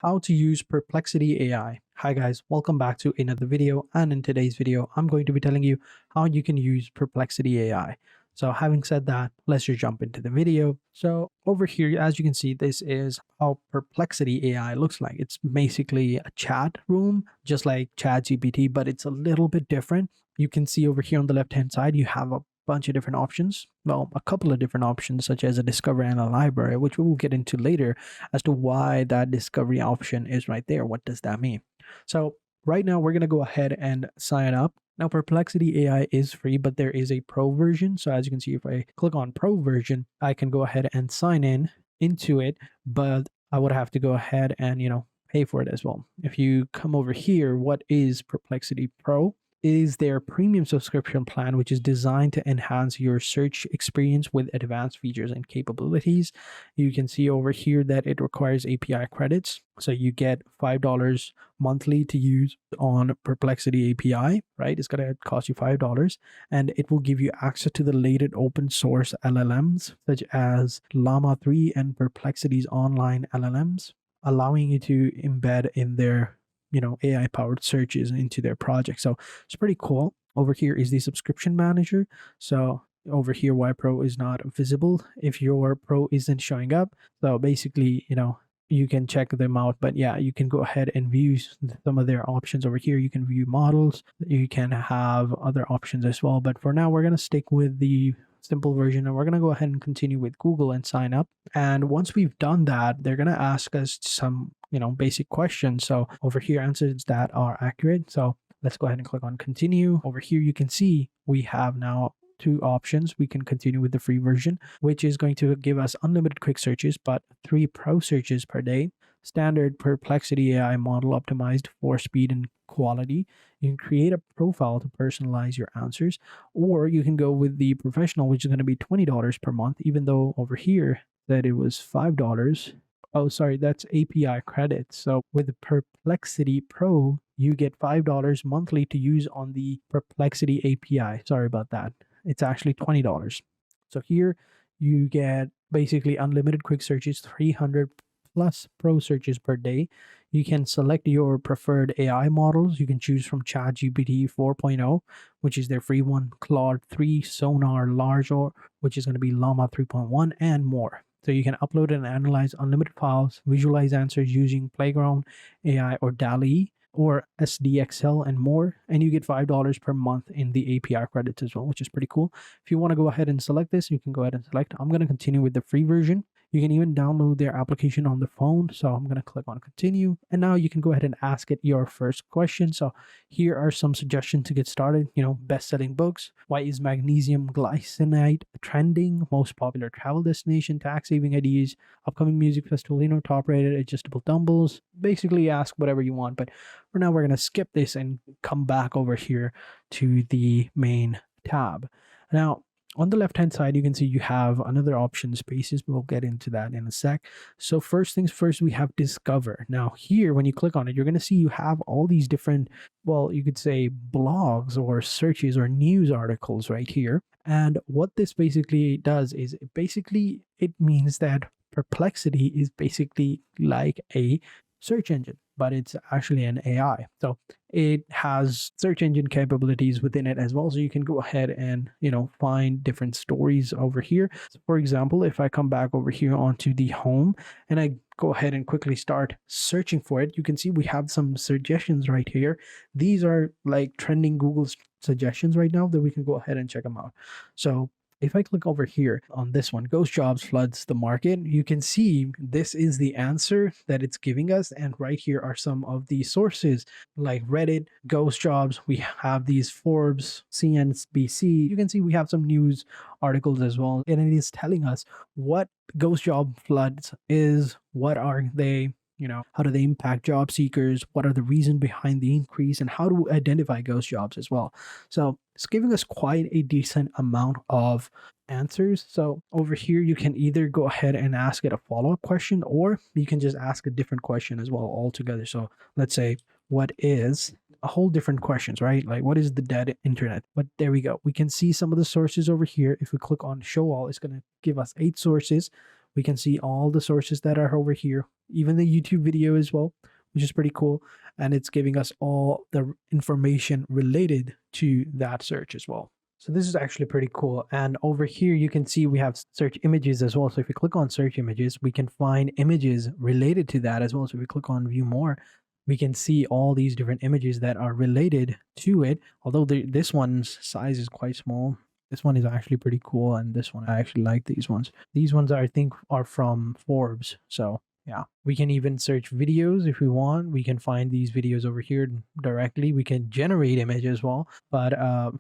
How to use Perplexity AI. Hi guys, welcome back to another video, and in today's video I'm going to be telling you how you can use Perplexity AI. So having said that, let's just jump into the video. So over here, as you can see, this is how Perplexity AI looks like. It's basically a chat room, just like ChatGPT, but it's a little bit different. You can see over here on the left hand side, you have a bunch of different options. Well, a couple of different options, such as a discovery and a library, which we will get into later as to why that discovery option is right there. What does that mean? So right now we're going to go ahead and sign up. Now Perplexity AI is free, but there is a pro version. So as you can see, if I click on pro version, I can go ahead and sign in into it, but I would have to go ahead and, pay for it as well. If you come over here, what is Perplexity Pro? Is their premium subscription plan, which is designed to enhance your search experience with advanced features and capabilities. You can see over here that it requires API credits. So you get $5 monthly to use on Perplexity API, right? It's going to cost you $5, and it will give you access to the latest open source LLMs, such as Llama 3 and Perplexity's online LLMs, allowing you to embed in their AI powered searches into their project. So it's pretty cool. Over here is the subscription manager. So over here, why pro is not visible if your pro isn't showing up. So basically, you can check them out, but yeah, you can go ahead and view some of their options over here. You can view models, you can have other options as well, but for now we're going to stick with the simple version, and we're going to go ahead and continue with Google and sign up. And once we've done that, they're going to ask us some basic questions. So over here, answers that are accurate. So let's go ahead and click on continue. Over here you can see we have now two options. We can continue with the free version, which is going to give us unlimited quick searches, but 3 pro searches per day. Standard Perplexity AI model optimized for speed and quality. You can create a profile to personalize your answers, or you can go with the professional, which is going to be $20 per month, even though over here that it was $5. Oh, sorry, that's API credits. So with Perplexity Pro, you get $5 monthly to use on the Perplexity API. Sorry about that. It's actually $20. So here you get basically unlimited quick searches, 300 plus pro searches per day. You can select your preferred AI models. You can choose from ChatGPT 4.0, which is their free one, Claude 3, Sonar Large, or which is going to be Llama 3.1, and more. So you can upload and analyze unlimited files, visualize answers using Playground AI or DALL-E or SDXL and more, and you get $5 per month in the API credits as well, which is pretty cool. If you want to go ahead and select this, you can go ahead and select. I'm going to continue with the free version. You can even download their application on the phone. So I'm going to click on continue. And now you can go ahead and ask it your first question. So here are some suggestions to get started. Best-selling books. Why is magnesium glycinate trending? Most popular travel destination, tax-saving ideas, upcoming music festival, top-rated adjustable dumbbells. Basically ask whatever you want. But for now, we're going to skip this and come back over here to the main tab. Now, on the left hand side, you can see you have another option, spaces. We'll get into that in a sec. So first things first, we have discover. Now here, when you click on it, you're going to see you have all these different, well, you could say blogs or searches or news articles right here. And what this basically does is it means that Perplexity is basically like a search engine, but it's actually an AI. So it has search engine capabilities within it as well. So you can go ahead and, find different stories over here. So for example, if I come back over here onto the home and I go ahead and quickly start searching for it, you can see we have some suggestions right here. These are like trending Google suggestions right now that we can go ahead and check them out. So if I click over here on this one, ghost jobs floods the market, you can see this is the answer that it's giving us. And right here are some of the sources like Reddit, ghost jobs. We have these Forbes, CNBC. You can see we have some news articles as well. And it is telling us what ghost job floods is, what are they, how do they impact job seekers? What are the reasons behind the increase, and how to identify ghost jobs as well? So it's giving us quite a decent amount of answers. So over here, you can either go ahead and ask it a follow-up question, or you can just ask a different question as well altogether. So let's say, what is a whole different questions, right? Like, what is the dead internet? But there we go. We can see some of the sources over here. If we click on show all, it's going to give us 8 sources. We can see all the sources that are over here, even the YouTube video as well, which is pretty cool. And it's giving us all the information related to that search as well. So this is actually pretty cool. And over here, you can see we have search images as well. So if you click on search images, we can find images related to that as well. So if we click on view more, we can see all these different images that are related to it. Although this one's size is quite small. This one is actually pretty cool. And this one, I actually like these ones. These ones I think are from Forbes. So yeah, we can even search videos if we want. We can find these videos over here directly. We can generate image as well. But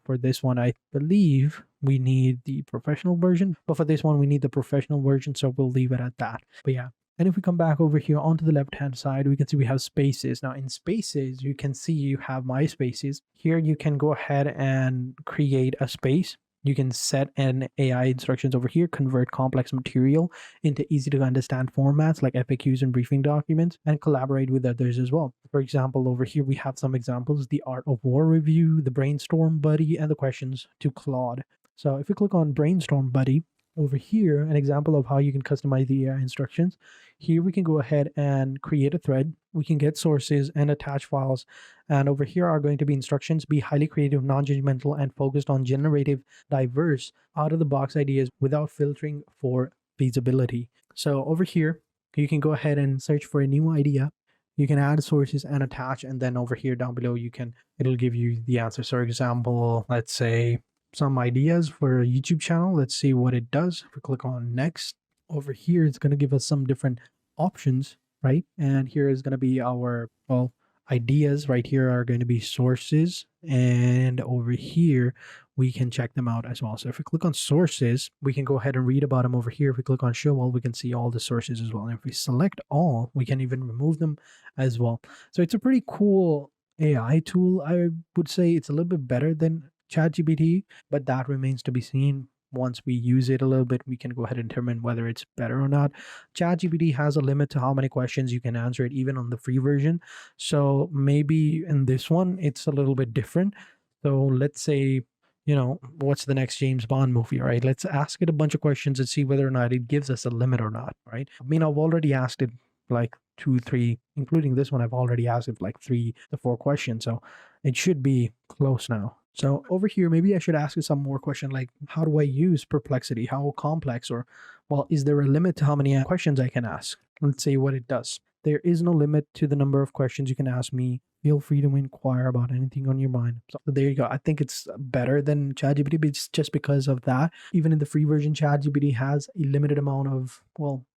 for this one, I believe we need the professional version. But for this one, we need the professional version. So we'll leave it at that. But yeah. And if we come back over here onto the left-hand side, we can see we have spaces. Now in spaces, you can see you have my spaces. Here you can go ahead and create a space. You can set an AI instructions over here, convert complex material into easy to understand formats like FAQs and briefing documents, and collaborate with others as well. For example, over here we have some examples: the Art of War review, the Brainstorm Buddy, and the questions to Claude. So if we click on Brainstorm Buddy, over here, an example of how you can customize the AI instructions. Here we can go ahead and create a thread. We can get sources and attach files. And over here are going to be instructions: be highly creative, non-judgmental, and focused on generative, diverse, out-of-the-box ideas without filtering for feasibility. So over here, you can go ahead and search for a new idea. You can add sources and attach, and then over here down below, it'll give you the answer. So for example, let's say some ideas for a YouTube channel. Let's see what it does. If we click on next, over here, it's going to give us some different options, right? And here is going to be our, well, ideas. Right here are going to be sources. And over here, we can check them out as well. So if we click on sources, we can go ahead and read about them over here. If we click on show all, we can see all the sources as well. And if we select all, we can even remove them as well. So it's a pretty cool AI tool. I would say it's a little bit better than ChatGPT, but that remains to be seen. Once we use it a little bit, we can go ahead and determine whether it's better or not. ChatGPT has a limit to how many questions you can answer it, even on the free version. So maybe in this one, it's a little bit different. So let's say, what's the next James Bond movie, right? Let's ask it a bunch of questions and see whether or not it gives us a limit or not, right? I mean, I've already asked it like 2, 3, including this one, I've already asked it like 3 to 4 questions. So it should be close now. So over here, maybe I should ask you some more question like, how do I use Perplexity? How complex? Or, well, is there a limit to how many questions I can ask? Let's see what it does. There is no limit to the number of questions you can ask me. Feel free to inquire about anything on your mind. So there you go. I think it's better than ChatGPT, but it's just because of that. Even in the free version, ChatGPT has a limited amount of,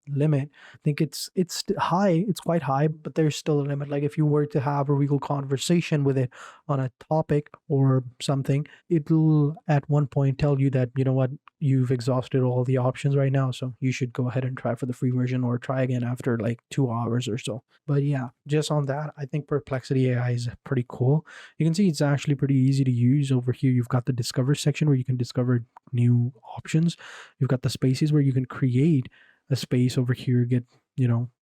limit. I think it's high. It's quite high, but there's still a limit. Like if you were to have a real conversation with it on a topic or something, it'll at one point tell you that, you know what, you've exhausted all the options right now, so you should go ahead and try for the free version or try again after like 2 hours or so. But yeah, just on that, I think Perplexity AI is pretty cool. You can see it's actually pretty easy to use. Over here, you've got the discover section where you can discover new options. You've got the spaces where you can create a space over here,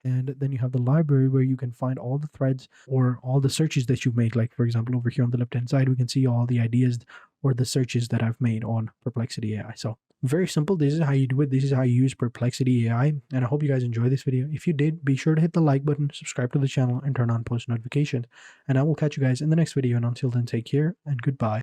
and then you have the library where you can find all the threads or all the searches that you've made. Like for example, over here on the left hand side, we can see all the ideas or the searches that I've made on Perplexity AI. So very simple. This is how you do it. This is how you use Perplexity AI. And I hope you guys enjoyed this video. If you did, be sure to hit the like button, subscribe to the channel, and turn on post notifications. And I will catch you guys in the next video. And until then, take care and goodbye.